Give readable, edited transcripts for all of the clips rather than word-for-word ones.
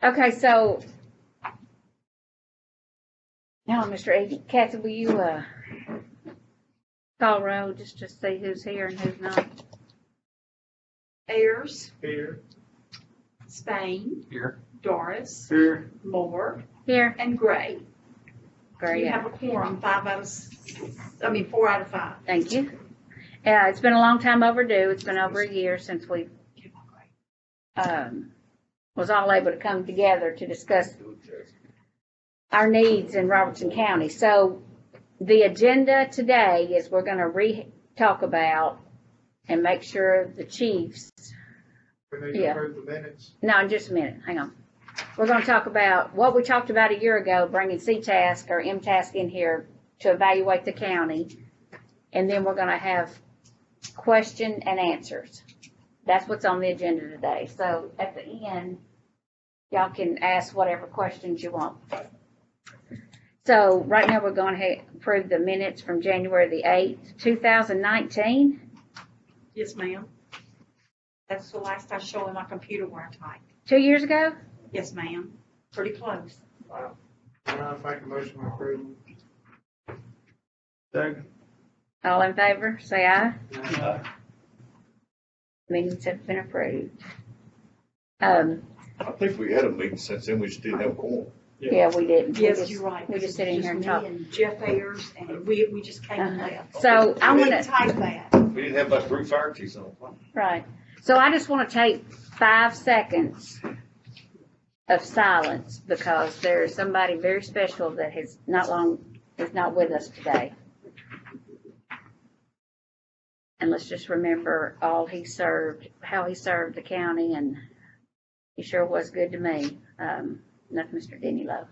Okay, so now, Mr. A. Kathy, will you call roll just to see who's here and who's not? Ayers. Here. Spain. Here. Doris. Here. Moore. Here. And Gray. Great. You have a quorum, 4 out of 5. Thank you. Yeah, it's been a long time overdue. It's been over a year since we was all able to come together to discuss our needs in Robertson County. So the agenda today is we're going to talk about and make sure the chiefs. We need to approve the minutes. No, just a minute. Hang on. We're going to talk about what we talked about a year ago, bringing CTASC or MTASC in here to evaluate the county. And then we're going to have question and answers. That's what's on the agenda today. So at the end, y'all can ask whatever questions you want. So right now we're going to approve the minutes from January the 8th, 2019. Yes, ma'am. That's the last I show on my computer where I type. 2 years ago? Yes, ma'am. Pretty close. Wow. I make a motion to approve. Second. All in favor, say aye. Meetings have been approved. I think we had a meeting since then, we just didn't have a quorum. Yeah, we didn't. Yes, you're right. We just sit in here and talk. Me and Jeff Ayers, and we just came and left. So I We want didn't to, type that. We didn't have like 3 fire chiefs on the phone. right. So I just want to take 5 seconds of silence because there's somebody very special that is not with us today. And let's just remember all he served, how he served the county, and he sure was good to me. That's Mr. Denny Love.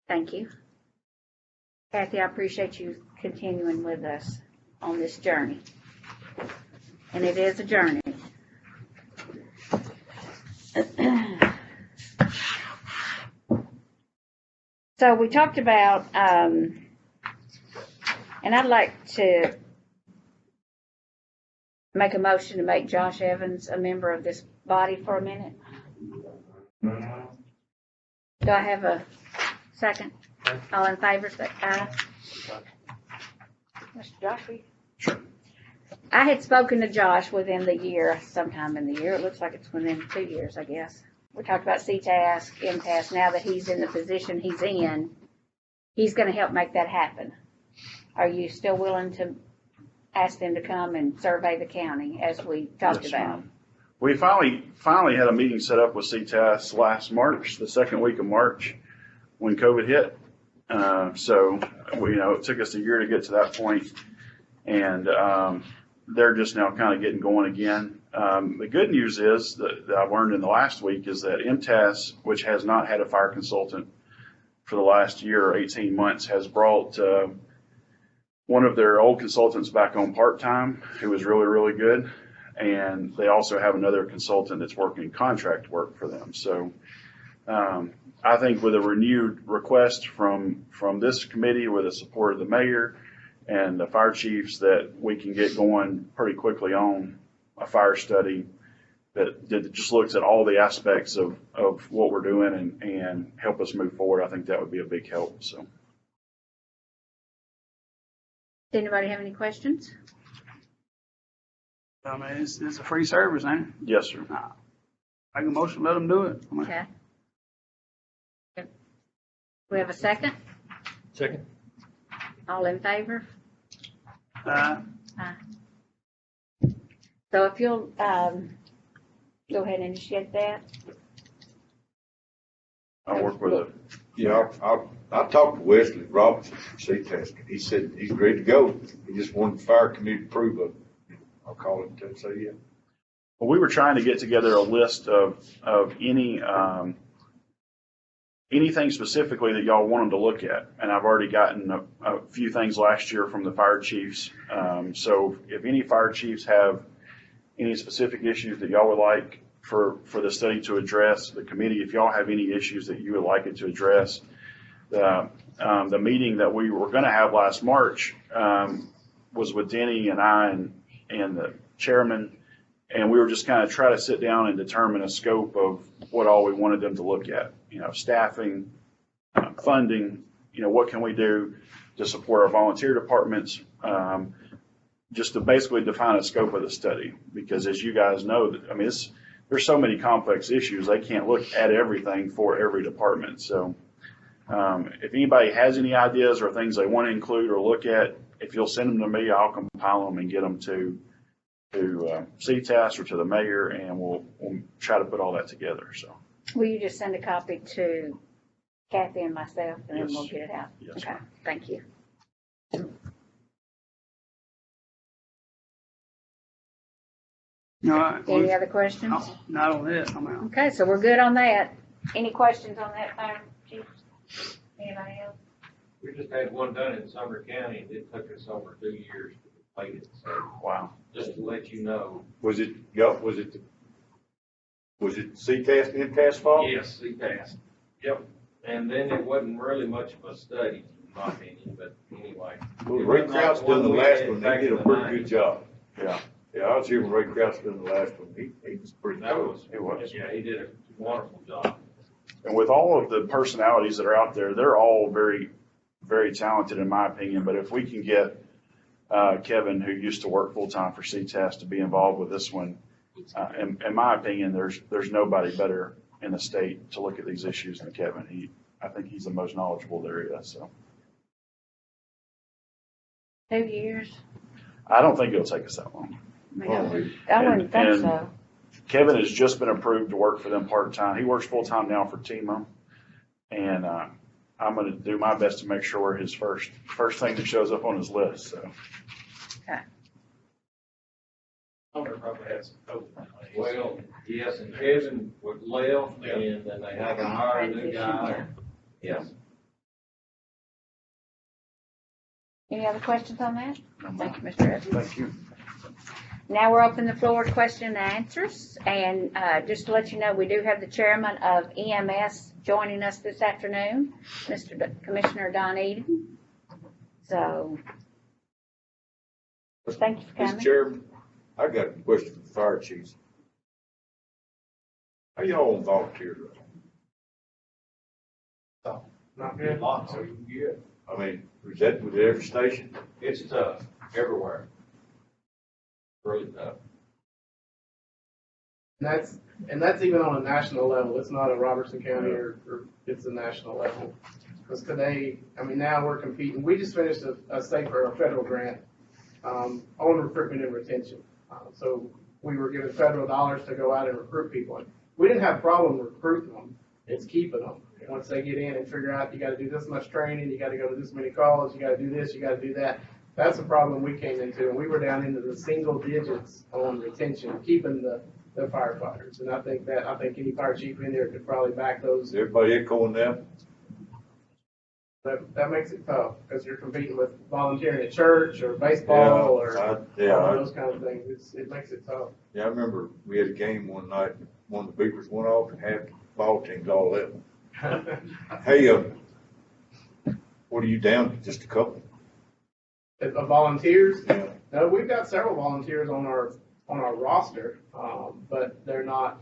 Thank you. Kathy, I appreciate you continuing with us on this journey. And it is a journey. So we talked about, and I'd like to make a motion to make Josh Evans a member of this body for a minute. Do I have a second? All in favor, say aye. Mr. Josh, Sure. I had spoken to Josh within the year, sometime in the year. It looks like it's within 2 years, I guess. We talked about CTASC, MTASC. Now that he's in the position he's in, he's going to help make that happen. Are you still willing to ask them to come and survey the county as we talked Yes, about? ma'am. We finally had a meeting set up with CTASC last March, the second week of March, when COVID hit. So it took us a year to get to that point, and they're just now kind of getting going again. The good news is that I've learned in the last week is that MTAS, which has not had a fire consultant for the last year or 18 months, has brought one of their old consultants back on part-time, who was really, really good. And they also have another consultant that's working contract work for them. So I think with a renewed request from this committee, with the support of the mayor and the fire chiefs, that we can get going pretty quickly on a fire study that just looks at all the aspects of what we're doing and help us move forward. I think that would be a big help. So, Does anybody have any questions? I mean, it's a free service, ain't it? yes, sir. Make a motion, let them do it. I mean, Okay. We have a second? Second. All in favor? uh, So if you'll go ahead and initiate that. I'll work with it. Yeah, I talked to Wesley Robinson from CTASC. He said he's ready to go. He just wanted the fire committee to approve of it. I'll call him and say, yeah. Well, we were trying to get together a list of anything specifically that y'all wanted to look at, and I've already gotten a few things last year from the fire chiefs. So if any fire chiefs have any specific issues that y'all would like for the study to address. The committee, if y'all have any issues that you would like it to address, the meeting that we were going to have last March was with Denny and I and the chairman, and we were just kind of trying to sit down and determine a scope of what all we wanted them to look at. Staffing, funding, what can we do to support our volunteer departments, just to basically define a scope of the study. Because as you guys know, there's so many complex issues, they can't look at everything for every department. So if anybody has any ideas or things they want to include or look at, if you'll send them to me, I'll compile them and get them to CTAS or to the mayor, and we'll try to put all that together. So Will you just send a copy to Kathy and myself, and then Yes. we'll get it out? Yes, Okay, thank you. Any other questions? Not on this, I'm out. Okay, so we're good on that. Any questions on that, Fire Chief? Anybody else? We just had one done in Sumner County, and it took us over 2 years to complete it, so wow. just to let you know. Was it CTAS, MTAS fault? Yes, he passed. Yep, and then it wasn't really much of a study, in my opinion, but anyway. Well, Ray Kraus done the last one, Back they did in a the pretty good 90s. job. Yeah. Yeah, I was here when Ray Kraus done the last one, he was pretty That good. was, It was. yeah, he did a wonderful job. And with all of the personalities that are out there, they're all very, very talented in my opinion. But if we can get Kevin, who used to work full-time for CTAS, to be involved with this one, in my opinion, there's nobody better in the state to look at these issues than Kevin. I think he's the most knowledgeable there is. So 2 years? I don't think it'll take us that long. I Oh, wouldn't think and- so. Kevin has just been approved to work for them part-time. He works full-time now for TEMA. And I'm going to do my best to make sure we're his first thing that shows up on his list. So Sumner probably had some COVID. Well, yes, and Kevin was left, and then they had to hire a new guy. Yes. Any other questions on that? Thank you, Mr. Evans. thank you. Now we're open the floor to question and answers. And just to let you know, we do have the chairman of EMS joining us this afternoon, Commissioner Don Eden. So, thank you for Mr. coming. Chairman, I got a question for the fire chiefs. How y'all on volunteers? Not good. Lots of good. I mean, is that with every station? It's tough everywhere. Really tough. And that's even on a national level. It's not a Robertson County or it's a national level. Because today, now we're competing. We just finished a state or a federal grant on recruitment and retention. So we were given federal dollars to go out and recruit people. And we didn't have a problem recruiting them. It's keeping them. Once they get in and figure out you got to do this much training, you got to go to this many calls, you got to do this, you got to do that. That's the problem we came into, and we were down into the single digits on retention, keeping the firefighters. And I think any fire chief in there could probably back those. Is everybody echoing that? That makes it tough, because you're competing with volunteering at church or baseball or all those kind of things. It makes it tough. Yeah, I remember we had a game one night, one of the beepers went off and half the ball teams all left. Hey, what are you down to, just a couple? Of volunteers, Yeah. no, we've got several volunteers on our roster, but they're not.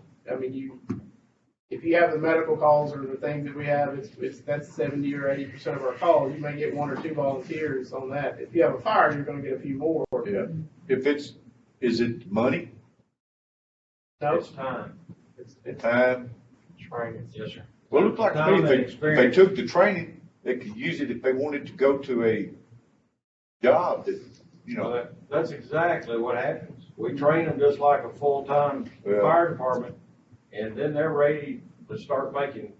If you have the medical calls or the things that we have, that's 70 or 80% of our calls. You may get 1 or 2 volunteers on that. If you have a fire, you're going to get a few more. Yeah. Is it money, No, It's time. it's time? training. Yes, sir. Well, it looked like to Time me, and if they experience. took the training, they could use it if they wanted to go to a job that, Well, that's exactly what happens. We train them just like a full-time Yeah. fire department, and then they're ready to start making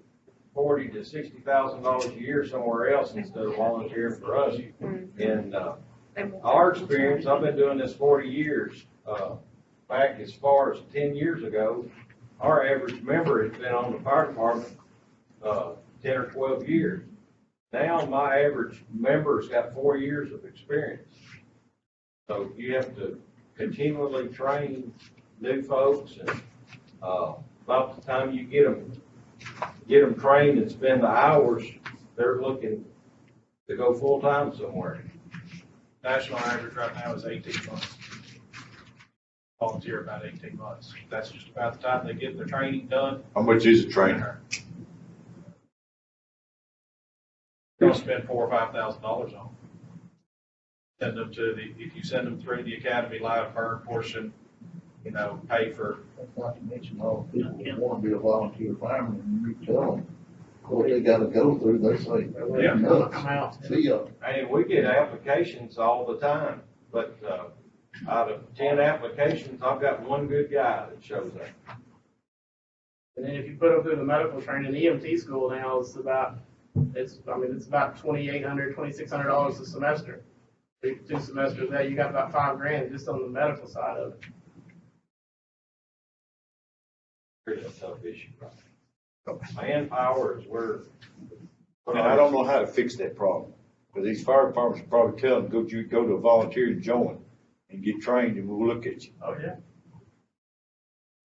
$40,000 to $60,000 a year somewhere else instead of volunteering for us. And our experience, I've been doing this 40 years. Back as far as 10 years ago, our average member has been on the fire department 10 or 12 years. Now my average member's got 4 years of experience. So you have to continually train new folks, and About the time you get them trained and spend the hours, they're looking to go full-time somewhere. National average right now is 18 months. Volunteer about 18 months. That's just about the time they get their training done. How much is a trainer? They'll spend $4,000 or $5,000 on them. Send them to if you send them through the Academy Live Burn portion, pay for. That's not to mention all the people that want to be a volunteer fireman, and you tell them what they gotta go through, they say, Yeah. nuts. Come out. See ya. And we get applications all the time, but, out of 10 applications, I've got one good guy that shows up. And then if you put them through the medical training, EMT school now is about, it's about $2,800, $2,600 a semester. 2 semesters there, you got about $5,000 just on the medical side of it. It's a tough issue. Manpower is where. And I don't know how to fix that problem, because these fire departments probably tell them, go to a volunteer and join and get trained and we'll look at you. Oh, yeah.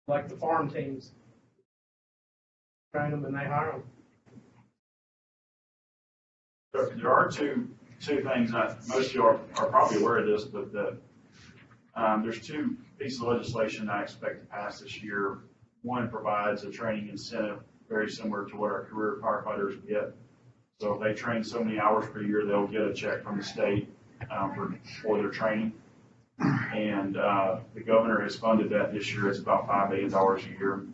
Like the farm teams. Train them and they hire them. There are two things that most of you are probably aware of this, but there's 2 pieces of legislation I expect to pass this year. One provides a training incentive very similar to what our career firefighters get. So if they train so many hours per year, they'll get a check from the state for their training. And the governor has funded that this year. It's about $5 million a year.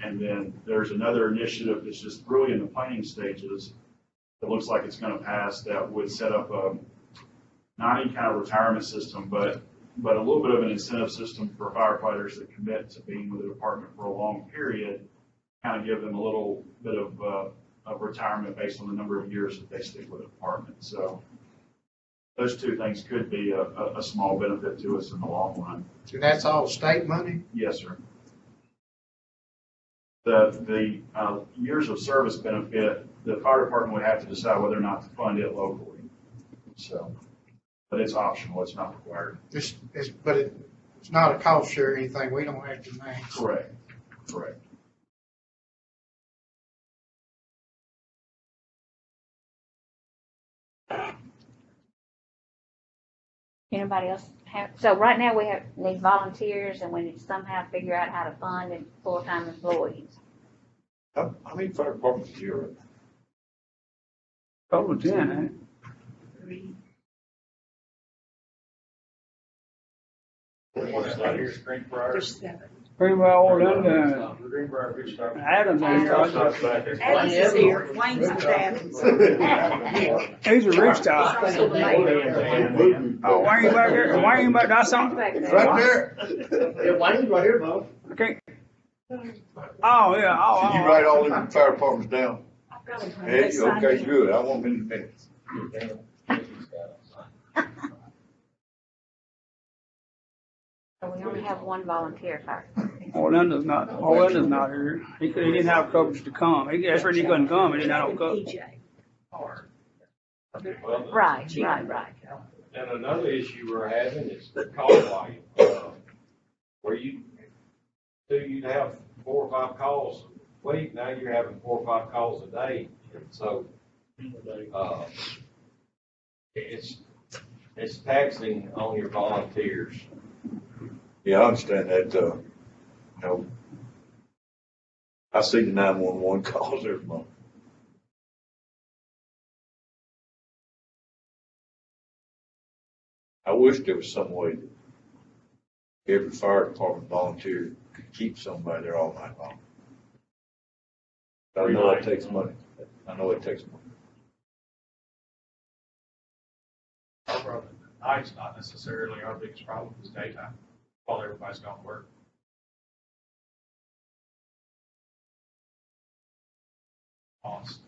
And then there's another initiative that's just really in the planning stages. It looks like it's going to pass that would set up not any kind of retirement system, but a little bit of an incentive system for firefighters that commit to being with the department for a long period, kind of give them a little bit of retirement based on the number of years that they stick with the department. So those 2 things could be a small benefit to us in the long run. So that's all state money? Yes, sir. The years of service benefit, the fire department would have to decide whether or not to fund it locally. So, but it's optional, it's not required. But it's not a cost share or anything, we don't have to match. Correct. Anybody else have, so right now we need volunteers and we need to somehow figure out how to fund and full-time employees. How many fire departments do you run? Total 10, ain't it? What's that here, Greenbrier? There's 7. Greenbrier, Orlando, Greenbrier, Big Star. Adams in here. Adams is here, Wayne's not Adams. He's a rooftop. Also the mayor. Oh, Wayne back there, Wayne back, that's something? Right there. Yeah, Wayne's right here, Bob. Okay. Oh, yeah, oh. You write all them fire departments down? I've got them. Hey, okay, good. I want them in the minutes. So we only have 1 volunteer fire. Orlando's not here. He didn't have coverage to come. That's where he couldn't come, he didn't have no coverage. PJ. Well, Right. And another issue we're having is the call volume. Where you'd have 4 or 5 calls a week, now you're having 4 or 5 calls a day. And so, it's taxing on your volunteers. Yeah, I understand that, I see the 911 calls every month. I wish there was some way that every fire department volunteer could keep somebody there all night long. I know it takes money. Our problem at night's not necessarily our biggest problem, it's daytime, while everybody's gone to work. Cost.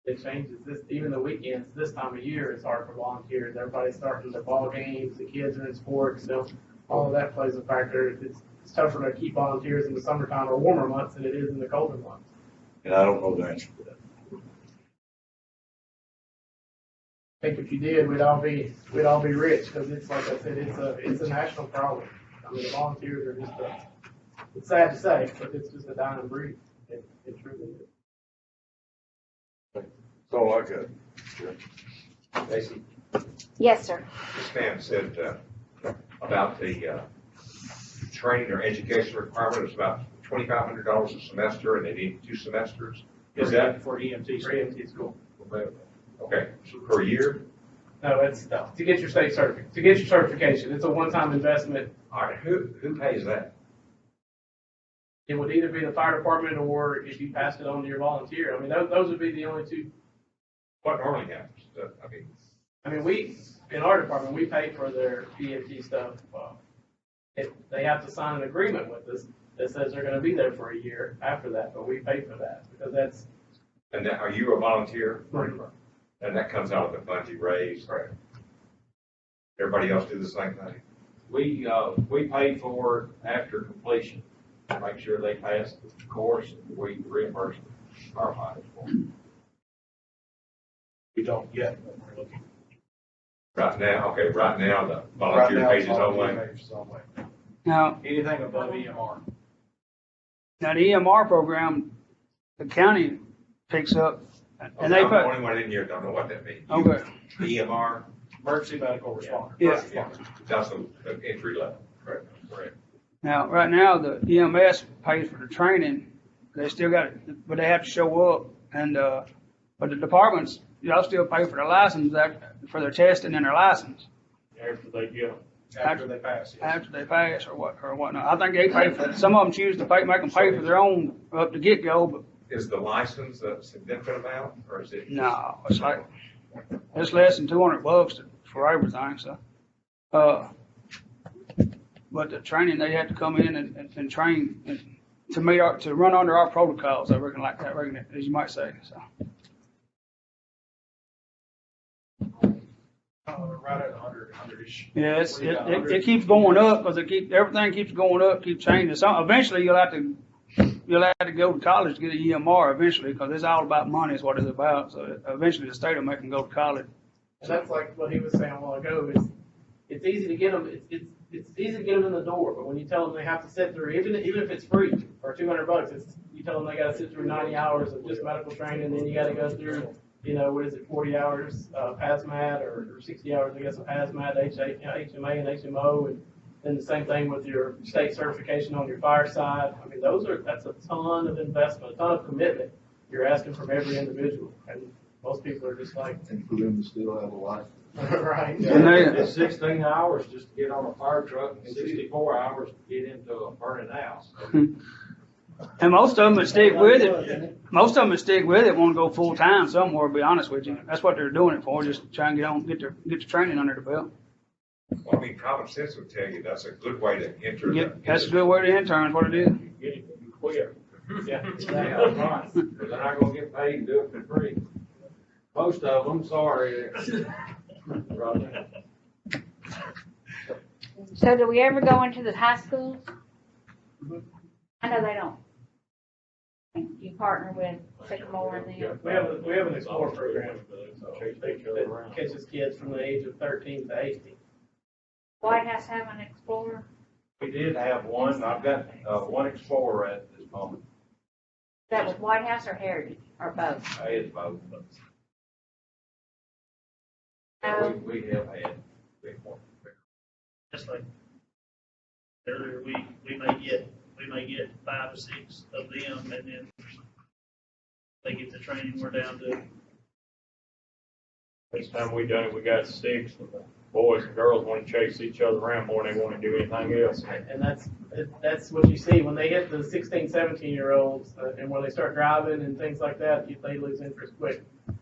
It changes even the weekends, this time of year, it's hard for volunteers. Everybody's starting the ball games, the kids are in sports, so all of that plays a factor. It's tougher to keep volunteers in the summertime or warmer months than it is in the colder months. And I don't know the answer to that. I think if you did, we'd all be rich, because it's, like I said, it's a national problem. I mean, the volunteers are just it's sad to say, but it's just a dying breed. It truly is. That's all I got. Stacy, Yes, sir. this man said, about the, training or education requirement, it's about $2,500 a semester, and they need 2 semesters. Is that, For EMT For EMT school. okay, so per year? No, it's to get your certification. It's a one-time investment. All right, who pays that? It would either be the fire department, or if you passed it on to your volunteer. I mean, those would be the only two. What normally happens? I mean, we, in our department, we pay for their EMT stuff. They have to sign an agreement with us that says they're gonna be there for a year after that, but we pay for that, because that's. And that, are you a volunteer? And that comes out of the funds you raise? Right. Everybody else do the same thing? we pay for it after completion, to make sure they pass the course, we reimburse our mileage for it. We don't yet, but we're looking. Right now, the volunteer pays his own way? Now, Anything above EMR. now the EMR program, the county picks up, and they I'm the put, only one in here, don't know what that means. okay, The EMR, Emergency medical responder. yeah. that's the entry level. Correct. Now, right now, the EMS pays for the training, they still got it, but they have to show up, and, but the departments, y'all still pay for their license, for their testing and their license, After they get them, after they pass, yes. after they pass or whatnot. I think they pay for, some of them choose to make them pay for their own up to get-go, but Is the license a significant amount, or is it? no, it's like, it's less than $200 for everything, so. But the training, they have to come in and train to run under our protocols, I reckon, like that, as you might say, so. Right at 100-ish. Yeah, it keeps going up, because everything keeps going up, keeps changing. So eventually you'll have to go to college to get an EMR eventually, because it's all about money is what it's about. So eventually the state will make them go to college. And that's like what he was saying a while ago, is it's easy to get them, it's easy to get them in the door, but when you tell them they have to sit through, even if it's free, or $200, you tell them they gotta sit through 90 hours of just medical training, and then you gotta go through, 40 hours, PASMAT, or 60 hours, I guess, of PASMAT, HMA and HMO, and then the same thing with your state certification on your fire side. I mean, that's a ton of investment, a ton of commitment you're asking from every individual, and most people are just like. And for them to still have a license. Right. It's 16 hours just to get on a fire truck, and 64 hours to get into a burning house. And most of them that stick with it, want to go full time somewhere, to be honest with you. That's what they're doing it for, just try and get the training under the belt. Well, I mean, common sense would tell you that's a good way to enter. That's a good way to enter, is what it is. Get it quick. Yeah. Yeah, right. Because they're not gonna get paid and do it for free. Most of them, sorry. Roger. So do we ever go into the high schools? I know they don't. You partner with Sycamore and them. We have an Explorer program, that catches kids from the age of 13 to 18. White House have an Explorer? We did have one, I've got, one Explorer at this moment. That was White House or Heritage, or both? It's both. We have had big one. Just like earlier, we may get 5 or 6 of them, and then they get the training. We're down to. This time we done it, we got 6, and the boys and girls want to chase each other around more than they want to do anything else. And that's what you see when they get the 16, 17-year-olds, and when they start driving and things like that, they lose interest quick. I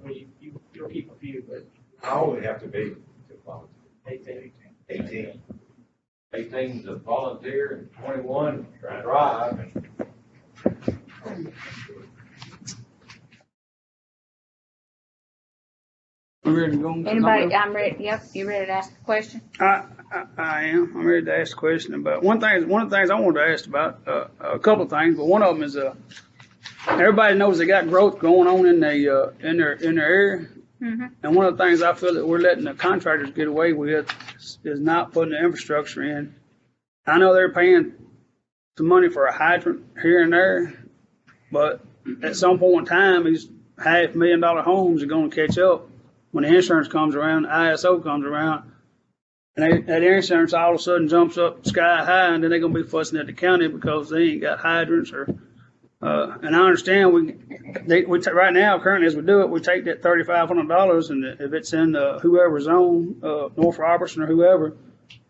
mean, you'll keep a few, but. How old do they have to be to volunteer? 18. 18 to volunteer and 21 to drive. You ready to go? Anybody, I'm ready, yep, you ready to ask a question? I am. I'm ready to ask a question about one of the things I wanted to ask about, a couple of things, but one of them is, everybody knows they got growth going on in their area, Mhm. And one of the things I feel that we're letting the contractors get away with is not putting the infrastructure in. I know they're paying some money for a hydrant here and there, but at some point in time, these $500,000 homes are gonna catch up when the insurance comes around, the ISO comes around. And that insurance all of a sudden jumps up sky high, and then they're gonna be fussing at the county because they ain't got hydrants or, and I understand right now, currently as we do it, we take that $3,500 and if it's in, whoever's zone, North Robertson or whoever,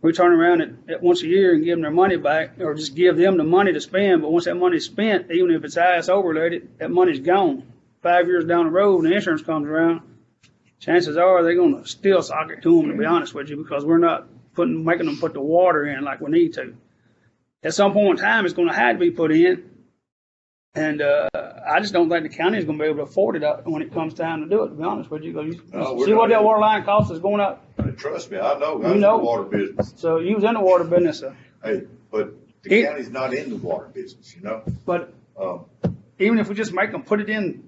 we turn around at once a year and give them their money back, or just give them the money to spend, but once that money's spent, even if it's ISO related, that money's gone. 5 years down the road, and the insurance comes around, chances are they're gonna still sock it to them, to be honest with you, because we're not making them put the water in like we need to. At some point in time, it's gonna have to be put in, and I just don't think the county is gonna be able to afford it when it comes time to do it, to be honest with you. 'Cause you see what that water line cost is going up? Trust me, I know, You I'm in the know. water business. So you was in the water business, so. Hey, but the county's not in the water business, you know? But Um, even if we just make them put it in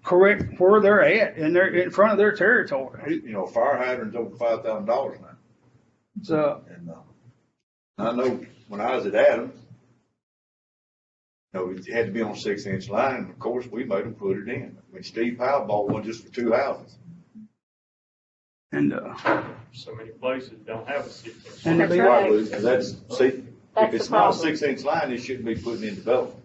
correct where they're at, and they're in front of their territory, you know, fire hydrant's over $5,000 now. so. And, I know when I was at Adams, you know, it had to be on a 6-inch line, and of course, we made them put it in. I mean, Steve Powell bought one just for 2 houses. And, So many places don't have a 6-inch. and to That's be right. And that's, see, if That's it's the not a problem. 6-inch line, it shouldn't be putting in development.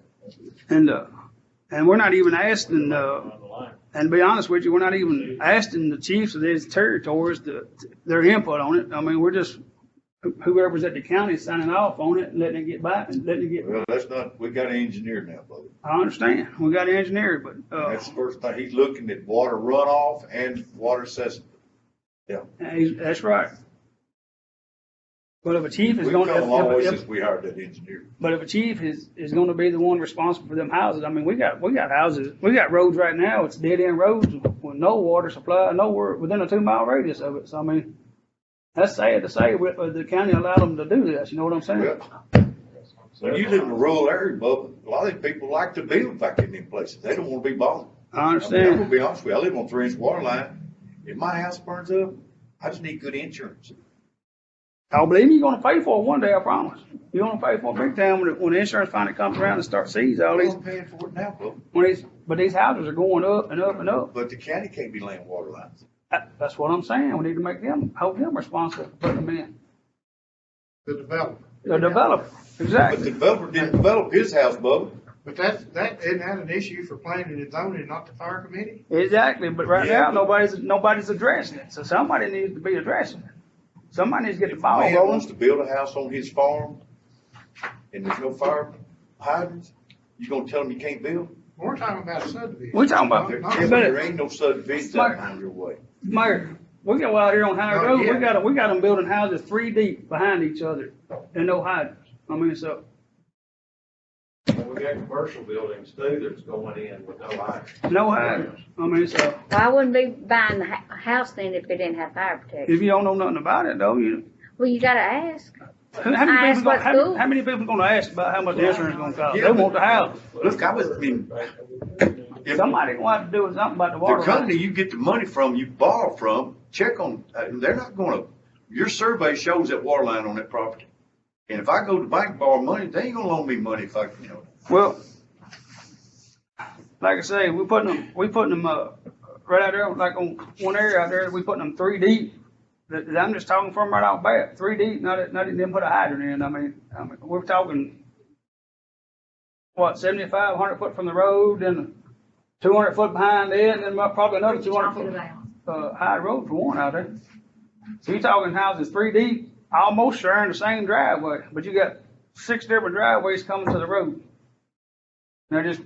and we're not even asking, and to be honest with you, we're not even asking the chiefs of these territories their input on it. I mean, we're just, whoever's at the county signing off on it and letting it get by, and letting it get, Well, that's not, we got an engineer now, brother. I understand, we got an engineer, but, That's the first thing, he's looking at water runoff and water cesspool. that's right. But if a chief is We've gonna, come a long way if- since we hired that engineer. but if a chief is gonna be the one responsible for them houses, I mean, we got houses, we got roads right now, it's dead end roads with no water supply, nowhere within a 2-mile radius of it, so I mean, that's sad to say, the county allowed them to do this, you know what I'm saying? Well, when you live in a rural area, Bubba, a lot of these people like to build back in them places. They don't wanna be bothered. I I mean, I'm understand, gonna be honest with you, I live on 3-inch water line. If my house burns up, I just need good insurance. I believe me, you're gonna pay for it one day, I promise. You're gonna pay for it big time when the insurance finally comes around and starts sees all these, I'm paying for it now, Bubba. but these houses are going up and up and up. But the county can't be laying water lines. That's what I'm saying, we need to hold them responsible for putting them in. The developer. The developer, But exactly. the developer didn't develop his house, Bubba. But that isn't that an issue for planning and zoning, not the fire committee? Exactly, but right Yeah, now, but- nobody's addressing it, so somebody needs to be addressing it. Somebody needs to get the If a ball man rolling. wants to build a house on his farm and there's no fire hydrants, you gonna tell him you can't build? We're talking about a subdivision. We're talking about- There, Not- yeah, not- but there ain't no subdivisions Smart. out your way. Mayor, we go out here on High Oh, Road, yeah. we got them building houses 3 deep behind each other and no hydrants. I mean, so, And we got commercial buildings too that's going in with no lights. no hydrants. I mean, so, Well, I wouldn't be buying the house then if it didn't have fire protection. if you don't know nothing about it though, Well, you gotta ask. how I many asked people, what how school. many people gonna ask about how much the insurance gonna cost? Yeah, They want the house. Look, I mean, if Somebody gonna have to do something about the the water. company you get the money from, you borrow from, check on, they're not gonna, your survey shows that water line on that property. And if I go to the bank and borrow money, they ain't gonna loan me money if I, you know. Well, like I say, we putting them, right out there, like on one area out there, we putting them 3 deep. I'm just talking from right off bat, 3 deep, not even put a hydrant in. I mean, we're talking, what, 75, 100 foot from the road, then 200 foot behind it, and then probably another 200 foot, high road for one out there. So you're talking houses 3 deep, almost sharing the same driveway, but you got 6 different driveways coming to the road. They're just,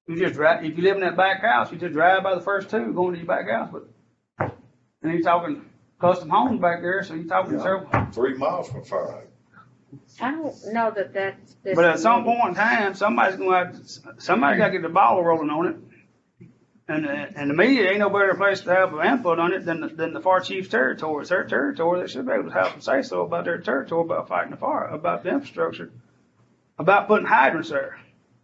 you just drive, if you live in that back house, you just drive by the first 2 going to your back house, but, and you're talking custom homes back there, so you're talking several. 3 miles from fire hydrant. I don't know that that's. But at some point in time, somebody's gotta get the ball rolling on it. And to me, it ain't no better place to have an input on it than the fire chief's territory. It's their territory, they should be able to have some say so about their territory, about fighting the fire, about the infrastructure, about putting hydrants there.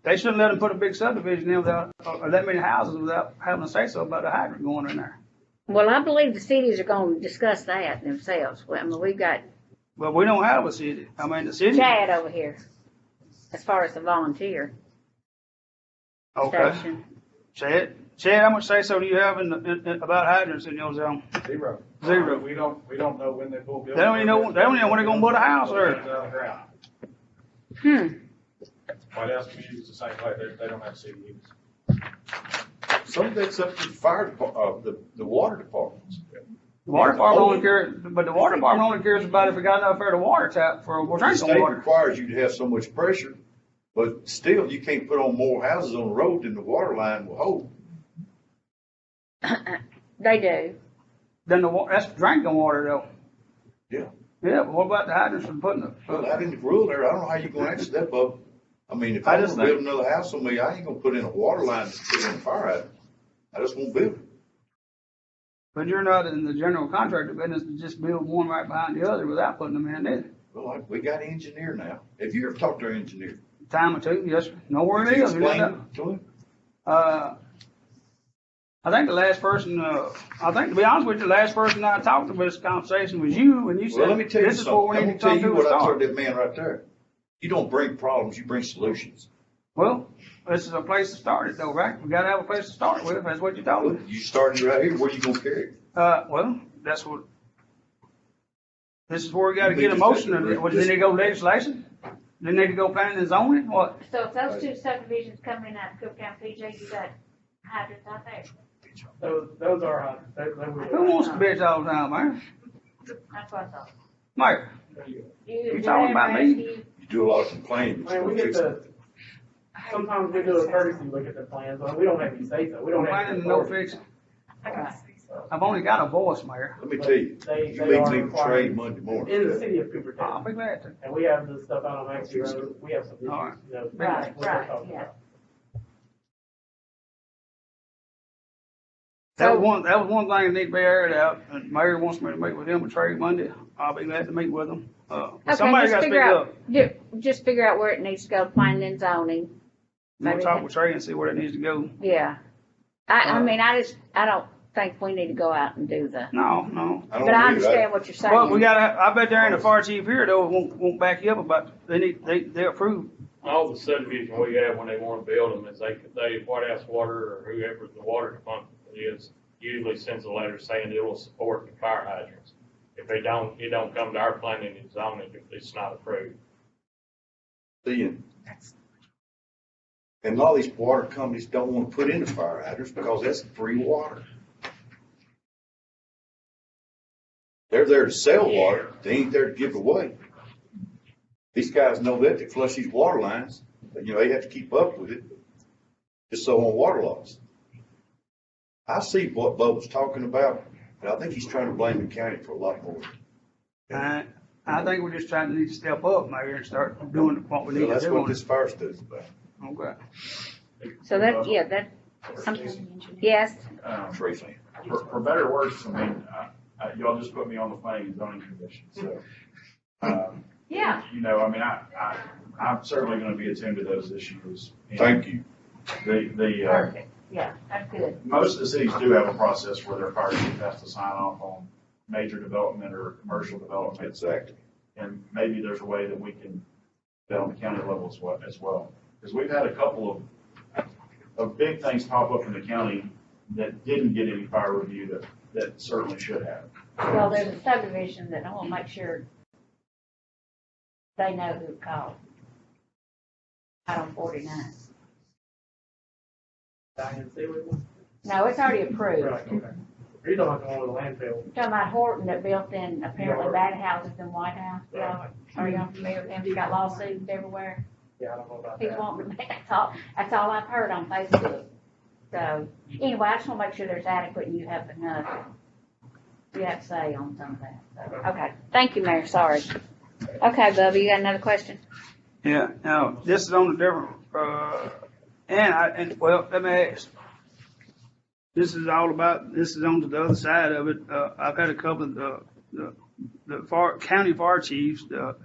They shouldn't let them put a big subdivision in without, or that many houses without having a say so about the hydrant going in there. Well, I believe the cities are gonna discuss that themselves. Well, I mean, we've got But we don't have a city. I mean, the city. Chad over here, as far as the volunteer Okay. station. Chad, how much say so do you have about hydrants in your zone? Zero. Zero. We don't know when they pull. They don't even know when they're gonna build a house there. White House Community's the same way, they don't have city meetings. Some of that's up to the fire department, the water departments. The water department only cares, but the water department only cares about if we got enough air to water tap for The drinking state water. requires you to have so much pressure, but still, you can't put on more houses on the road than the water line will hold. They do. Then that's drinking water though. Yeah. Yeah, but what about the hydrants for putting the? Well, out in the rural area, I don't know how you're gonna answer that, Bub. I mean, if I I just just build another house on me, I ain't gonna put in a water line to put in a fire hydrant. I just won't build it. But you're not in the general contractor business to just build one right behind the other without putting them in either. Well, we got an engineer now. Have you ever talked to our engineer? Time or two, yes, sir. Know where Did it you is. explain it to him? I think the last person, to be honest with you, the last person I talked to with this conversation was you, and you said, Well, let me tell you this is what we something. I'm need gonna to tell come you to a what I told start. that man right there. You don't bring problems, you bring solutions. Well, this is a place to start it though, right? We gotta have a place to start with, that's what you told me. You started right here, where you gonna carry it? Well, that's what, this is where we gotta get a motion, or does it need to go legislation? Does it need to go planning and zoning, what? So if those two subdivisions coming in out of Cook County, PJ, you got hydrants out there. Those are hydrants. Who wants to bitch all the time, man? That's what I thought. Mayor, You talking about me? You do a lot of complaining. but I mean, we you get don't fix the, sometimes we do a courtesy look at the plans, but we don't have any say so, we don't have. complaining any and no authority. fixing. I've only got a voice, Mayor. it. Let me tell you, They you meet are me for required trade Monday morning. in the city of I'll Cooperstown, be glad to. and we have the stuff out on Maxie Road, we have some issues, All right. you know. Right, what we're right, talking yeah. about. That was one thing that needs to be aired out, and Mayor wants me to meet with him and Trey Monday. I'll be glad to meet with him. But somebody gotta speak up. Just figure out where it needs to go, planning and zoning. We'll Maybe talk that- with Trey and see where it needs to go. Yeah. I mean, I don't think we need to go out and do the, No. I don't but I believe understand what you're saying. But we gotta, I bet there ain't a fire chief here though, won't back you up about, they approve. All the subdivision we have when they wanna build them is they White House Water or whoever the water department is, usually sends a letter saying it will support the fire hydrants. If they don't, it don't come to our planning and zoning if it's not approved. Seeing. And a lot of these water companies don't wanna put in the fire hydrants because that's free water. They're there to sell water, they ain't there to give away. These guys know that, they flush these water lines, but, you know, they have to keep up with it, just so on water loss. I see what Bubba's talking about, but I think he's trying to blame the county for a lot more. I think we're just trying to need to step up, Mayor, and start doing what we need Well, to that's do. what on this it. fire study's about. Okay. So that, yeah, that, yes, Tracy. For better or worse, I mean, y'all just put me on the planning and zoning commission, so. Yeah. You know, I mean, I'm certainly gonna be attending to those issues. And Thank you. perfect, yeah, that's good. Most of the cities do have a process where their fire chief has to sign off on major development or commercial development. Exactly. And maybe there's a way that we can do that on the county level as well. Because we've had a couple of big things pop up in the county that didn't get any fire review that certainly should have. Well, there's a subdivision that I want to make sure they know who called. Out on 49. Diane Sealy one? No, it's already approved. Right, okay. You're talking about the one with the landfill. You're talking about Horton that built in apparently bad houses in White House. Y'all, are y'all familiar with him? He's got lawsuits everywhere. Yeah, I don't know about He's that. wanting, that's all I've heard on Facebook. So, anyway, I just want to make sure there's adequate and you have enough. You have to say on some of that. So, okay, thank you, Mayor, sorry. Okay, Bubba, you got another question? Yeah, now, this is on a different, well, let me ask. This is all about, this is on to the other side of it. I've had a couple of the county fire chiefs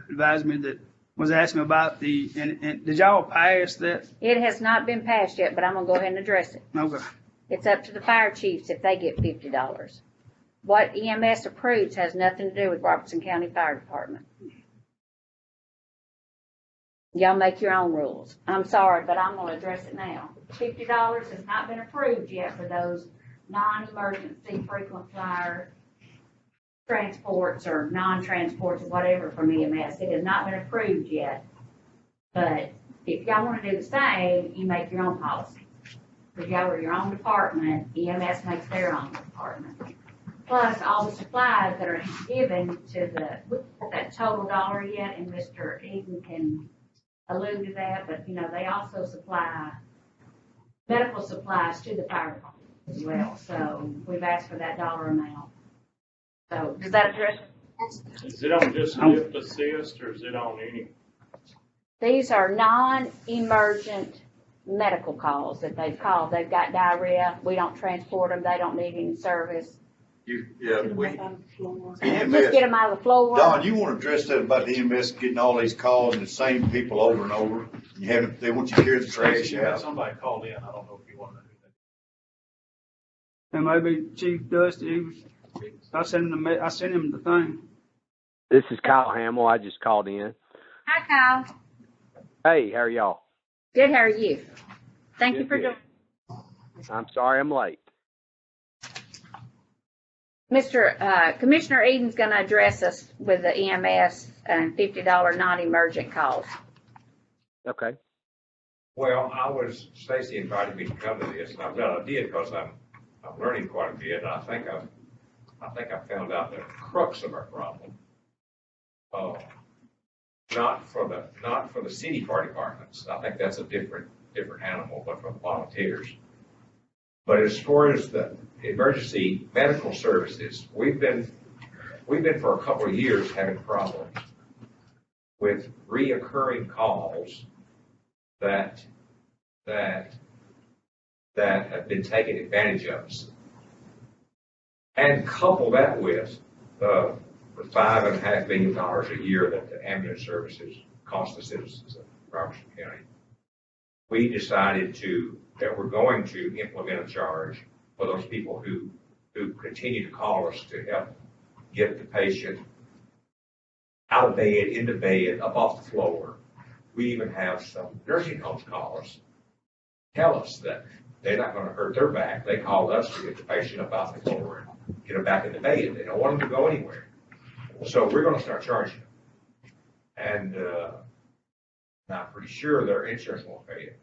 advise me that was asking about and did y'all pass that? It has not been passed yet, but I'm gonna go ahead and address it. Okay. It's up to the fire chiefs if they get $50. what EMS approves has nothing to do with Robertson County Fire Department. Y'all make your own rules. I'm sorry, but I'm gonna address it now. $50 has not been approved yet for those non-emergency frequent flyer transports or non-transports or whatever from EMS. It has not been approved yet. But if y'all wanna do the same, you make your own policy. Because y'all are your own department, EMS makes their own department. Plus, all the supplies that are given to that total dollar yet, and Mr. Eden can allude to that, but, they also supply medical supplies to the fire department as well. So we've asked for that dollar amount. So does that address? Is it on just lift assist or is it on any? These are non-emergent medical calls that they've called. They've got diarrhea. We don't transport them. They don't need any service. Just Just get them out of the floor. Don, you want to address that about the EMS getting all these calls and the same people over and over? They want you to carry the trash out. Somebody called in, I don't know if you want to know who that. And maybe Chief Dusty, I sent him the thing. This is Kyle Hamill. I just called in. Hi, Kyle. Hey, how are y'all? Good. How are you? Thank you for Good. joining. I'm sorry I'm late. Commissioner Eden's going to address us with the EMS and $50 non-emergent calls. Okay. Well, Stacy invited me to come to this, and I'm glad I did because I'm learning quite a bit. And I think I found out the crux of our problem. Not for the city fire departments. I think that's a different animal, but for the volunteers. But as far as the emergency medical services, we've been for a couple of years having problems with reoccurring calls that have been taken advantage of us. And couple that with the $5.5 million a year that the ambulance services cost the citizens of Robertson County. We decided that we're going to implement a charge for those people who continue to call us to help get the patient out of bed, into bed, up off the floor. We even have some nursing homes call us, tell us that they're not going to hurt their back. They call us to get the patient up off the floor and get them back in the bed. They don't want them to go anywhere. So we're going to start charging them. And I'm pretty sure their insurance won't pay it.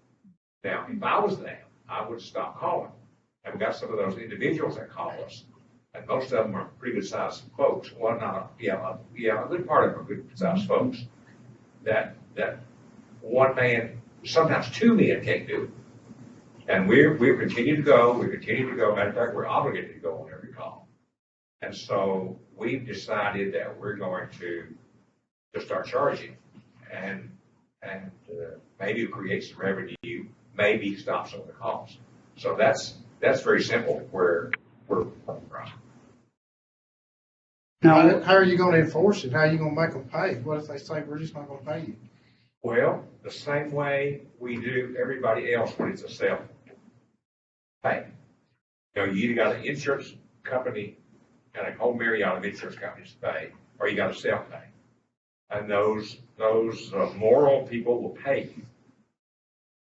Now, if I was them, I would stop calling. And we got some of those individuals that call us. And most of them are pretty good sized folks. Well, a good part of them are good sized folks. That one man, sometimes two men can't do it. And we continue to go. Matter of fact, we're obligated to go on every call. And so we've decided that we're going to start charging and maybe create some revenue, maybe stop some of the calls. So that's very simple where we're coming from. Now, how are you gonna enforce it? How are you gonna make them pay? What if they say, we're just not gonna pay you? Well, the same way we do everybody else when it's a self-pay. You either got an insurance company and a whole myriad of insurance companies to pay, or you got a self-pay. And those moral people will pay you.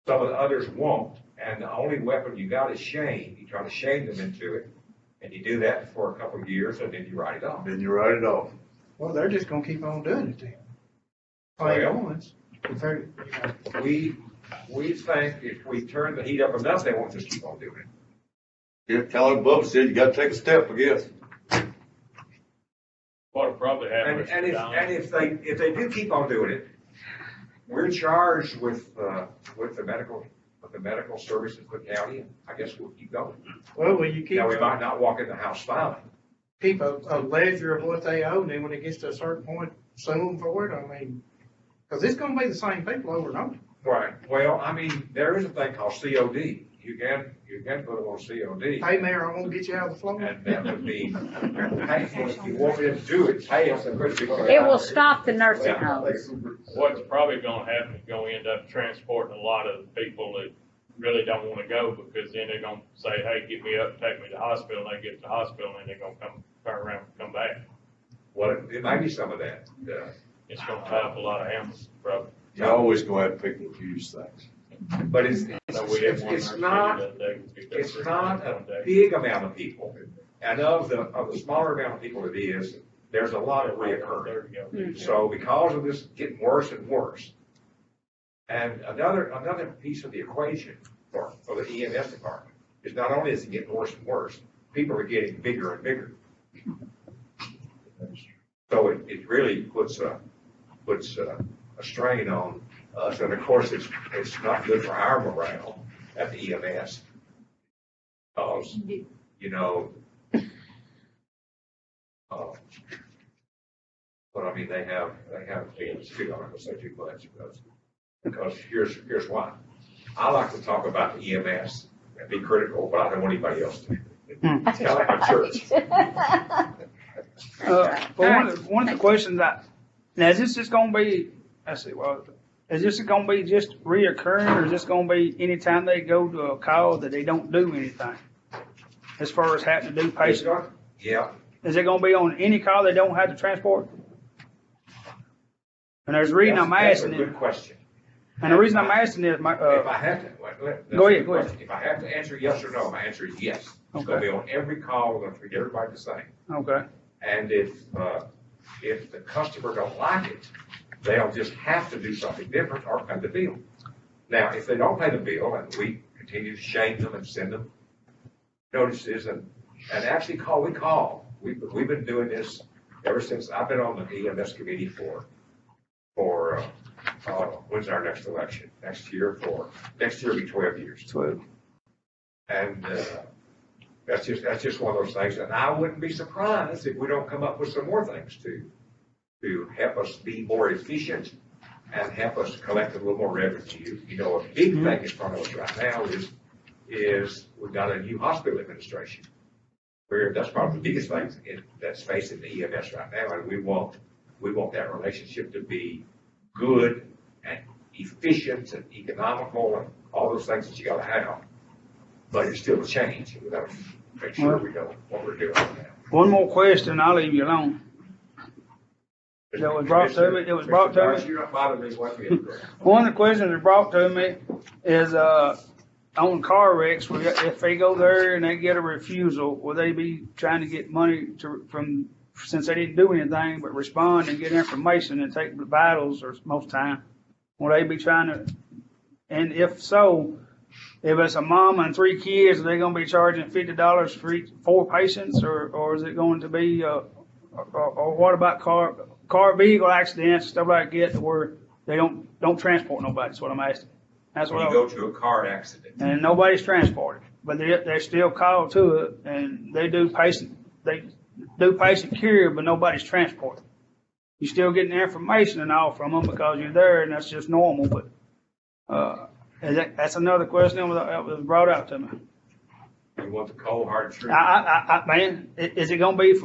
Some of the others won't. And the only weapon you got is shame. You try to shame them into it. And you do that for a couple of years, and then you write it off. Well, they're just gonna keep on doing it then. Once. We think if we turn the heat up enough, they won't just keep on doing it. Yeah, Kelly Bubba said you gotta take a step, I guess. What'll probably happen. And if they do keep on doing it, we're charged with the medical services of the county, and I guess we'll keep going. Well, will you keep? Now, we might not walk in the house smiling. Keep a ledger of what they owe, and then when it gets to a certain point, sue them for it, I mean, cause it's gonna be the same people over and over. Right. Well, I mean, there is a thing called COD. You can put them on COD. Hey, Mayor, I won't get you out of the floor. And that would be painful. If you want me to do it, pay us. It will stop the nursing homes. What's probably gonna happen is gonna end up transporting a lot of people that really don't wanna go, because then they're gonna say, hey, get me up, take me to the hospital, and they get to the hospital, and they're gonna come turn around and come back. Well, it might be some of that. It's gonna tie up a lot of ambulance, probably. You always gonna have people abuse things. But it's So we had one in our it's city not, that day who picked up it's 3 not a one day. big amount of people. And of the smaller amount of people it is, there's a lot of reoccurring. There you go. So because of this getting worse and worse, and another piece of the equation for the EMS department is not only is it getting worse and worse, people are getting bigger and bigger. So it really puts a strain on us, and of course, it's not good for our morale at the EMS. Because, you know, but I mean, they have, I'm not gonna say too much, because here's why. I like to talk about the EMS and be critical, but I don't want anybody else to. It's kind of like my church. Well, one of the questions now, is this just gonna be, let's see, well, is this gonna be just reoccurring, or is this gonna be anytime they go to a call that they don't do anything? As far as having to do patient? Yeah. Is it gonna be on any call they don't have to transport? And there's a reason I'm asking That's a it. good question. And the reason I'm asking is my, If I have to, go ahead. If I have to answer yes or no, my answer is yes. It's gonna be on every call, we're gonna treat everybody the same. Okay. And if the customer don't like it, they'll just have to do something different or pay the bill. Now, if they don't pay the bill, and we continue to shame them and send them notices and actually we've been doing this ever since I've been on the EMS committee for when's our next election? Next year will be 12 years. 12. And, that's just one of those things, and I wouldn't be surprised if we don't come up with some more things to help us be more efficient and help us collect a little more revenue. You know, a big thing in front of us right now is we've got a new hospital administration. That's probably the biggest thing that's facing the EMS right now, and we want that relationship to be good and efficient and economical and all those things that you gotta have. But it's still a change. We gotta make sure we know what we're doing now. One more question, I'll leave you alone. That was brought to me, You're not bothering me one bit. One of the questions that brought to me is, on car wrecks, if they go there and they get a refusal, will they be trying to get money since they didn't do anything but respond and get information and take the vitals, or most time, will they be trying to, and if so, if it's a mom and 3 kids, are they gonna be charging $50 for 4 patients, or is it going to be, or what about car vehicle accidents, stuff like that, where they don't transport nobody, that's what I'm asking. That's what You go to a car accident. and nobody's transported, but they're still called to it, and they do patient care, but nobody's transported. You're still getting the information and all from them because you're there, and that's just normal, but, that's another question that was brought out to me. You want the cold hard truth? Man, is it gonna be a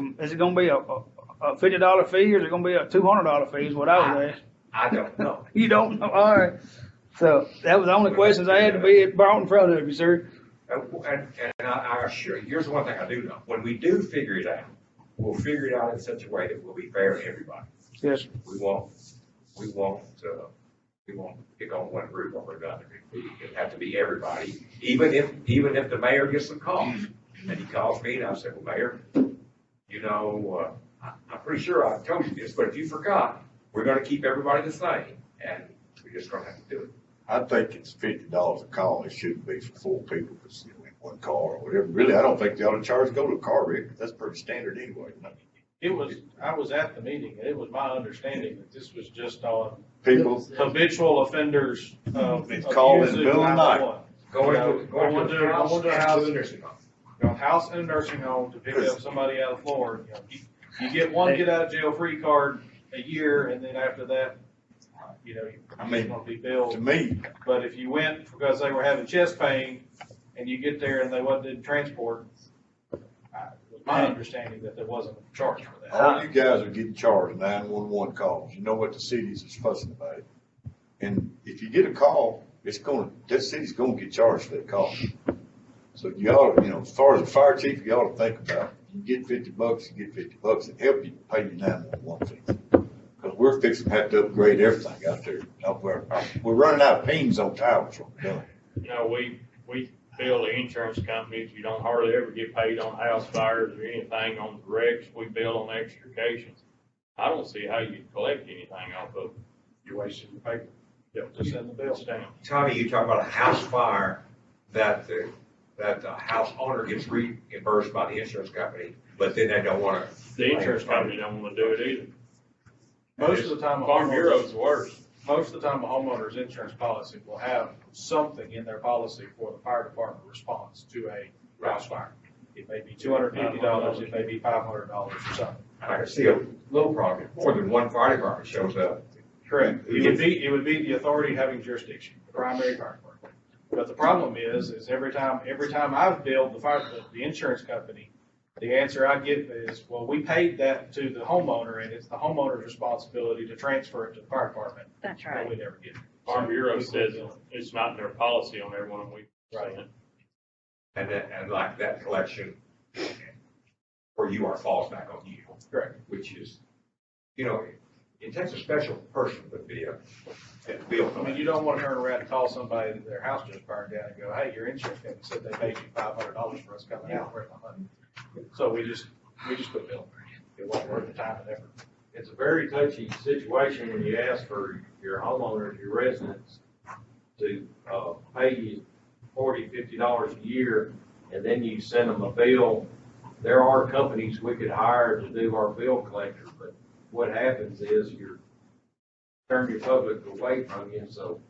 $50 fee, or is it gonna be a $200 fee is what I was asking? I don't know. You don't know, all right. So that was the only questions I had to be brought in front of you, sir. And I assure you, here's the one thing I do know. When we do figure it out, we'll figure it out in such a way that will be fair to everybody. Yes. We won't pick on one group over another. It have to be everybody, even if the mayor gets some calls. And he calls me and I say, well, Mayor, you know, I'm pretty sure I told you this, but if you forgot, we're gonna keep everybody the same, and we're just gonna have to do it. I think it's $50 a call. It shouldn't be for 4 people, because in one car or whatever. Really, I don't think they ought to charge to go to a car wreck. That's pretty standard anyway. I was at the meeting, and it was my understanding that this was just on People, habitual offenders. It's called in the middle of the night. Going to a house and a nursing home. Go house and a nursing home to pick up somebody out of Florida. You get one get out of jail free card a year, and then after that, you're gonna be billed. To me, But if you went because they were having chest pain, and you get there and they wasn't transport, it was my understanding that there wasn't a charge for that. all you guys are getting charged 911 calls. You know what the cities is fussing about. And if you get a call, that city's gonna get charged for that call. So you ought to, as far as the fire chief, you ought to think about, you get $50, you get $50. It help you pay your 911 fees. Cause we're fixing to have to upgrade everything out there. We're running out of pings on towers. You know, we bill the insurance companies, you don't hardly ever get paid on house fires or anything on the wrecks, we bill on extrications. I don't see how you collect anything off of it. You're wasting your paper. Just send the bill. Stamp. Tommy, you talk about a house fire that the house owner gets reimbursed by the insurance company, but then they don't wanna. The insurance company don't wanna do it either. Most of the time, Farm Bureau's worse. most of the time, a homeowner's insurance policy will have something in their policy for the fire department response to a house fire. It may be $250, it may be $500 or something. I can see a little problem, more than one fire department shows up. Correct. It would be the authority having jurisdiction, the primary fire department. But the problem is every time I've billed the insurance company, the answer I get is, well, we paid that to the homeowner and it's the homeowner's responsibility to transfer it to the fire department. That's And right. we never get it. Farm Bureau says it's not in their policy on everyone we sign it. And like that collection where you are falls back on you. Correct. Which is, you know, it takes a special person to be a bill. I mean, you don't want to turn around and call somebody that their house just burned down and go, hey, your insurance company said they paid you $500 for us coming out, where's my money? So we just put bill. It wasn't worth the time and effort. It's a very touchy situation when you ask for your homeowners, your residents to, pay you $40, $50 a year, and then you send them a bill. There are companies we could hire to do our bill collector, but what happens is you're turn your public away from you, so,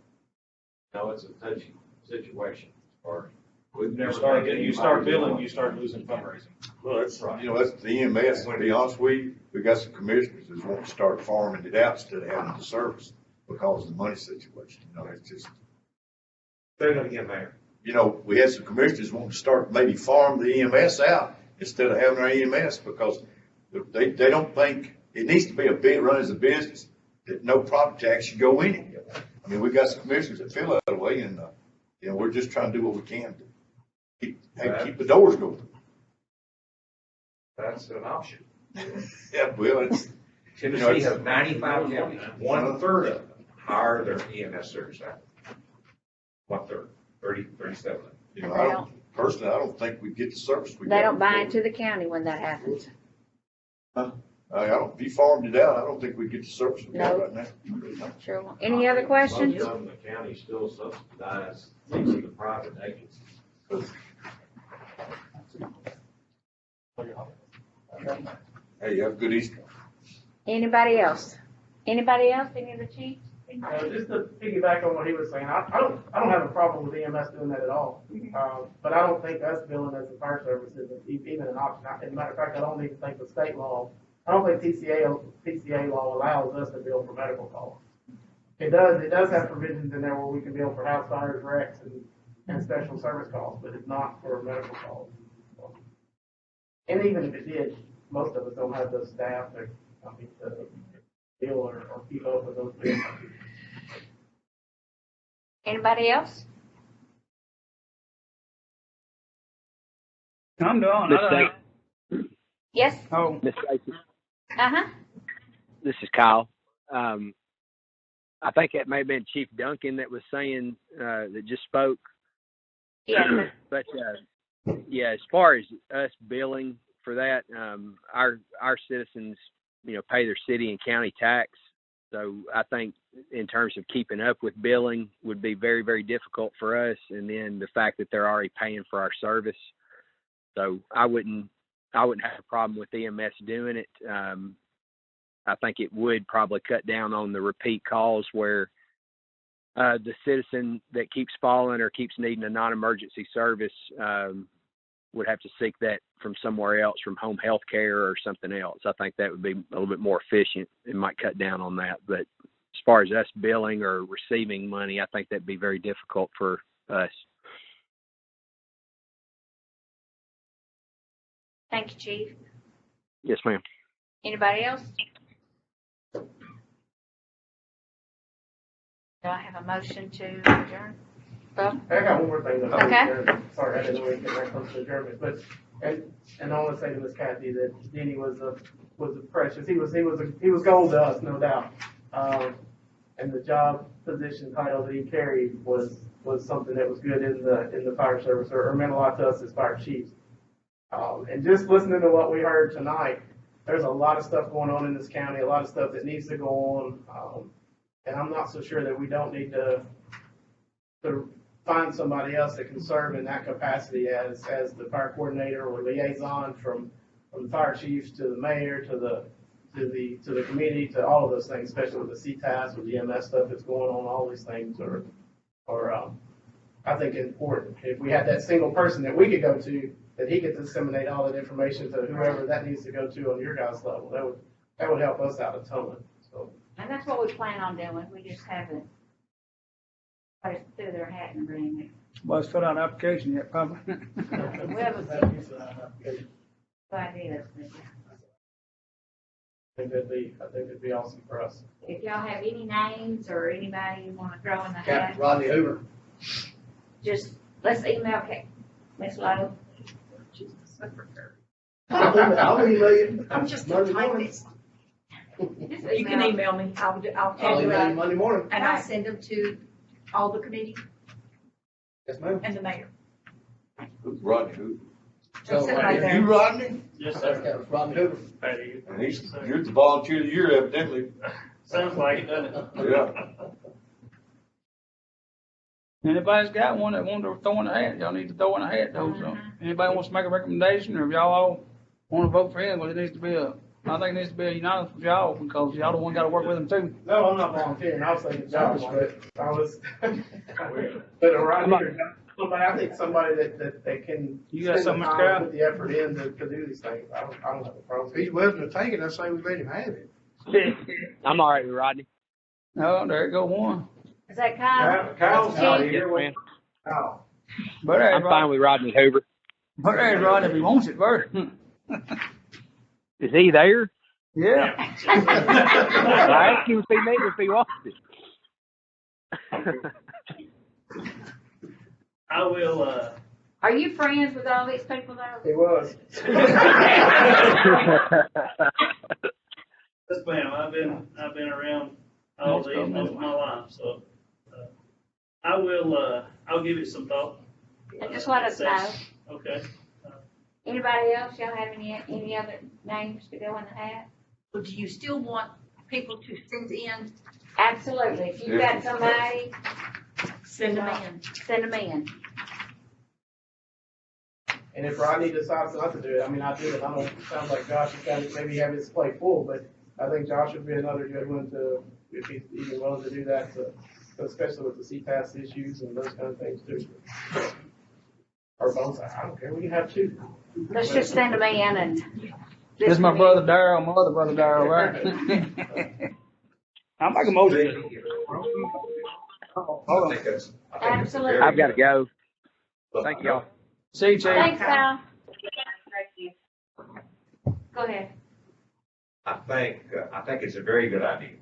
you know, it's a touchy situation. Or we've never. You start billing, you start losing fundraising. Well, that's right. You know, that's the EMS, to be honest with you, we got some commissioners that want to start farming it out instead of having the service because of the money situation. You know, it's just. Say that again, Mayor. You know, we had some commissioners wanting to start maybe farm the EMS out instead of having our EMS because they don't think it needs to be a big run as a business that no property tax should go in it. I mean, we got some commissioners that feel that way and, you know, we're just trying to do what we can to keep the doors going. That's an option. Yeah, well, it's. Tennessee has 95 counties, 1/3 of them hire their EMS service out. 1/3, 37. You know, personally, I don't think we get the service we They got don't buy before. into the county when that happens. If you farmed it out, I don't think we get the service we got No. right now. Sure won't. Any other questions? Most of them, the county still subsidize each of the private agencies. Hey, you have a good Easter. Anybody else? Anybody else? Any of the chiefs? Just to piggyback on what he was saying, I don't have a problem with EMS doing that at all. But I don't think us billing as a fire service is even an option. As a matter of fact, I don't even think the state law, I don't think TCA law allows us to bill for medical costs. It does have provisions in there where we can bill for house fires, wrecks, and special service costs, but it's not for medical costs. And even if it did, most of us don't have the staff to bill or keep up with those bills. Anybody else? I'm done. Miss I don't- Stacy. Yes? Oh, Miss Stacy, Uh-huh. this is Kyle. I think that may have been Chief Duncan that was saying, that just spoke. Yes. But, yeah, as far as us billing for that, our citizens, you know, pay their city and county tax. So I think in terms of keeping up with billing would be very, very difficult for us. And then the fact that they're already paying for our service. So I wouldn't have a problem with EMS doing it. I think it would probably cut down on the repeat calls where the citizen that keeps falling or keeps needing a non-emergency service would have to seek that from somewhere else, from home health care or something else. I think that would be a little bit more efficient. It might cut down on that. But as far as us billing or receiving money, I think that'd be very difficult for us. Thank you, Chief. Yes, ma'am. Anybody else? Do I have a motion to adjourn? Bob? I got one more thing. Okay. Sorry, I didn't know we could get that close to adjournment, but And I want to say to Ms. Kathy that Denny was a precious, he was gold to us, no doubt. And the job position title that he carried was something that was good in the fire service, or meant a lot to us as fire chiefs. And just listening to what we heard tonight, there's a lot of stuff going on in this county, a lot of stuff that needs to go on. And I'm not so sure that we don't need to find somebody else that can serve in that capacity as the fire coordinator or liaison from the fire chiefs to the mayor to the committee, to all of those things, especially with the CTAS, with the EMS stuff that's going on. All these things are I think important. If we had that single person that we could go to, that he could disseminate all that information to whoever that needs to go to on your guys' level, that would help us out a ton. So. And that's what we plan on doing. We just haven't threw their hat in the ring. Well, it's fill out an application yet, probably. We have a few ideas. I think that'd be awesome for us. If y'all have any names or anybody you want to throw in the hat, Rodney Hoover. just let's email Ms. Lowe. I'll email you. I'm just a Monday morning. typist. Just You can email me, I'll I'll tell you, email you Monday morning. and I send them to all the committee Yes, ma'am. and the mayor. Who's Rodney Hoover? Just sit right there. You Rodney? Yes, That's sir. got Rodney Hoover. Patty, And you're the volunteer of the year evidently. sounds like it, doesn't it? Yeah. Anybody's got one that want to throw in the hat, y'all need to throw in the hat though, so. Anybody wants to make a recommendation, or if y'all all want to vote for him, well, I think it needs to be a unanimous with y'all, because y'all the one got to work with him too. No, I'm not volunteering. I was thinking Josh, but I was. But around here, somebody, I think somebody that can You got spend the something, Mr. time, Kyle? put the effort in to do these things. I don't have a problem. If he's willing to take it, I say we let him have it. I'm all right with Rodney. Oh, there you go one. Is that Kyle? Kyle's not Chief? here. Man, Oh. But I'm fine with Rodney Hoover. But there's Rod if he wants it first. Is he there? Yeah. I asked him if he wants it. I will, Are you friends with all these people though? He was. yes, ma'am, I've been around all these most of my life, so, I will, I'll give it some thought. And just let us know. Okay. Anybody else? Y'all have any other names to go in the hat? But do you still want people to send in, Absolutely. If you've got somebody, send them in? send them in. And if Rodney decides not to do it, I mean, I do it. I don't, it sounds like Josh is kind of maybe have his plate full, but I think Josh would be another good one to, if he's even willing to do that, especially with the CPAS issues and those kind of things too. Or both, I don't care, we can have two. Let's just send them in and. This is my brother Darryl, my other brother Darryl, right? I'll make a motion. Hold on. Absolutely. I've got to go. Thank y'all. See you, Chief. Thanks, Al. Go ahead. I think it's a very good idea,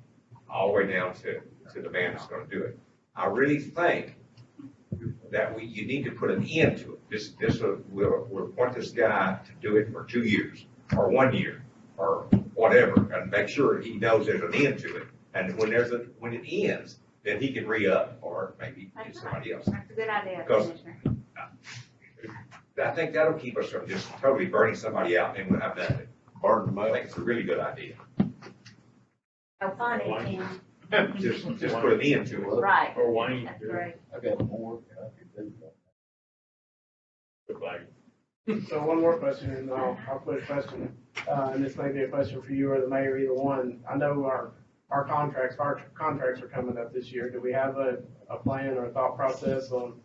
all the way down to the man that's gonna do it. I really think that you need to put an end to it. We'll want this guy to do it for 2 years, or 1 year, or whatever, and make sure he knows there's an end to it. And when it ends, then he can re-up, or maybe get somebody else. That's a good idea, Because- Commissioner. I think that'll keep us from just totally burning somebody out and we'll have nothing. Burn them I up. think it's a really good idea. How funny, Tim. Just put an end to it. Right. Or Wayne. That's great. I got more. I could do that. Look like So one more question, and I'll put a question, and this may be a question for you or the mayor, either one. I know our contracts are coming up this year. Do we have a plan or a thought process on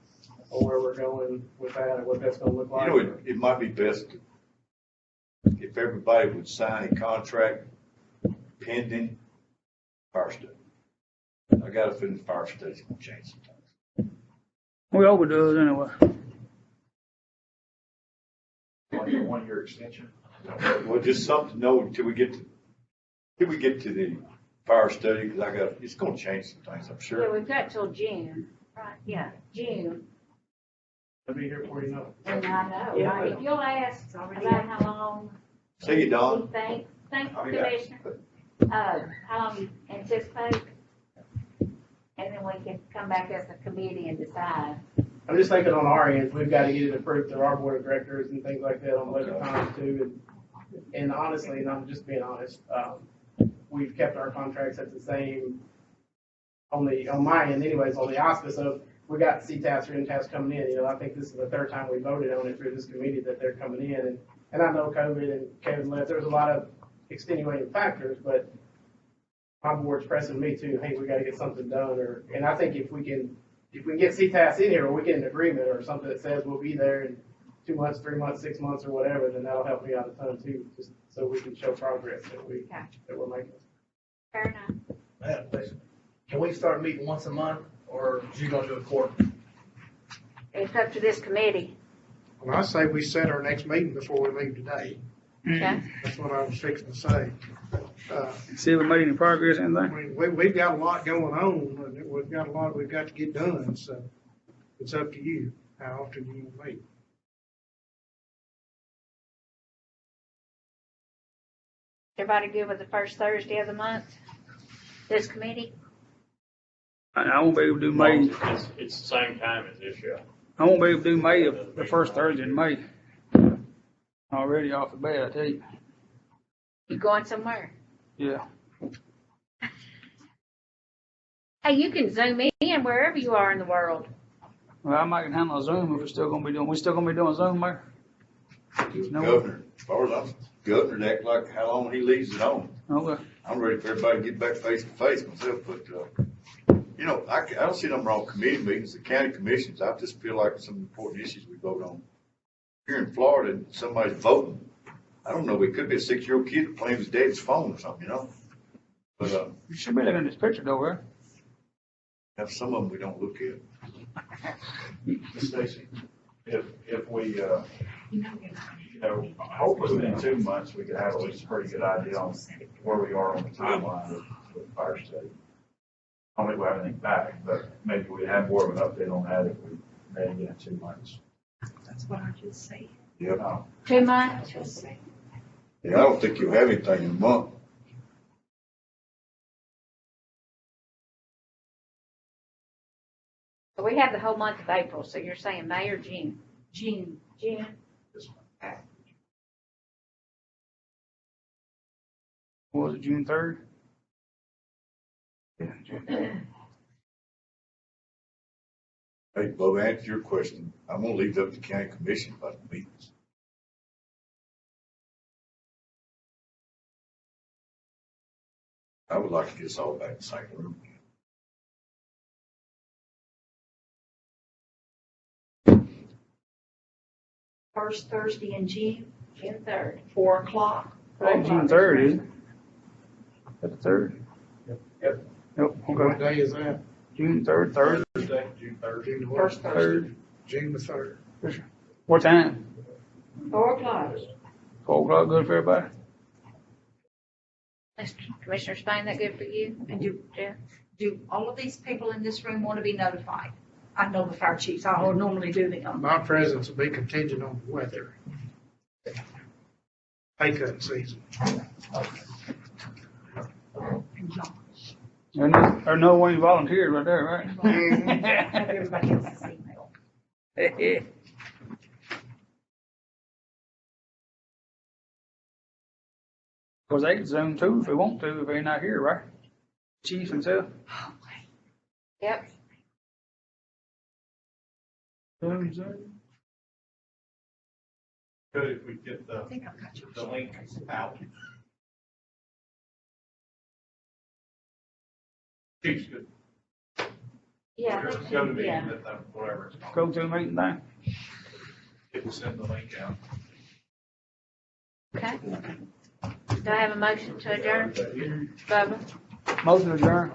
where we're going with that, or what that's gonna look like? You know, it might be best if everybody would sign a contract pending fire study. I got a feeling the fire study's gonna change some things. We hope it does anyway. 1 year extension. Well, just something to know till we get to the fire study, because it's gonna change some things, I'm Yeah, sure. we've got till June, right? Yeah, June. I'll be here before you know it. And I know, Yeah. right? If you'll ask It's already about in. how long. See you, Don. you think, thank you, I'll be back. Commissioner. How long you anticipate? And then we can come back as a committee and decide. I'm just thinking on our end, we've got to get it approved through our board of directors and things like that on budget times too. And honestly, and I'm just being honest, we've kept our contracts at the same, on my end anyways, on the auspice of, we got CTAS or MTAS coming in, you know, I think this is the third time we voted on it through this committee that they're coming in. And I know COVID and Kevin left, there was a lot of extenuating factors, but my board's pressing me too, hey, we gotta get something done, and I think if we can get CTAS in here, or we get an agreement or something that says we'll be there in 2 months, 3 months, 6 months, or whatever, then that'll help me out a ton too, just so we can show progress that we're making. Fair enough. I have a question. Can we start meeting once a month, or is you gonna do it quarterly? It's up to this committee. Well, I say we set our next meeting before we leave today. Okay. That's what I was fixing to say. See if we made any progress, I anything? mean, we've got a lot going on, and we've got a lot we've got to get done, so it's up to you, how often you want to meet. Everybody good with the first Thursday of the month? This committee? I won't be able to do May. It's the same time as this year. I won't be able to do May, the first Thursday in May. Already off the bat, I tell you. You going somewhere? Yeah. Hey, you can zoom in wherever you are in the world. Well, I might handle a Zoom if we're still gonna be doing Zoom there. No. Governor, as far as I'm, governor act like how long he leaves it on. Okay. I'm ready for everybody to get back face to face myself, but, you know, I don't see nothing wrong with committee meetings, the county commissions. I just feel like some important issues we vote on. Here in Florida, and somebody's voting, I don't know, it could be a 6-year-old kid playing his dad's phone or something, you know? But, You should be looking at this picture though, right? have some of them we don't look at. Stacy, if we, you know, hopefully within 2 months, we could have at least a pretty good idea on where we are on the timeline with the fire study. I don't think we'll have anything back, but maybe we'd have more of an update on that if we made it in 2 months. That's what I just said. Yeah. 2 months? Yeah, I don't think you'll have anything in a month. So we have the whole month of April, so you're saying May or June? June. June. What was it, June 3rd? Yeah, June. Hey, Bub, answer your question. I'm gonna leave it up to county commission about the meetings. I would like to get us all back in the same room. First Thursday in June, June 3rd. 4 o'clock. I think June 3rd, isn't it? Is that the 3rd? Yep. Yep, What okay. day is that? June 3rd, Thursday. Thursday, June 3rd. June the First what? Thursday. June the 3rd. What time? 4 o'clock. 4 o'clock, good for everybody? Commissioner Spain, that good for you? And Jeff? do all of these people in this room want to be notified? I know the fire chiefs, I will normally do them. My presence will be contingent on the weather. Pay cut season. There's no one volunteered right there, right? Have everybody else's email. Cause they can Zoom too if they want to, if they're not here, right? Chief himself. Yep. Zoom. Good if we get I think I've got yours. the link out. Chief's good. Yeah. Go to Yeah. meeting, whatever it's called. Go to the meeting thing. It will send the link out. Okay. Do I have a motion to adjourn? Bubba? Motion adjourned.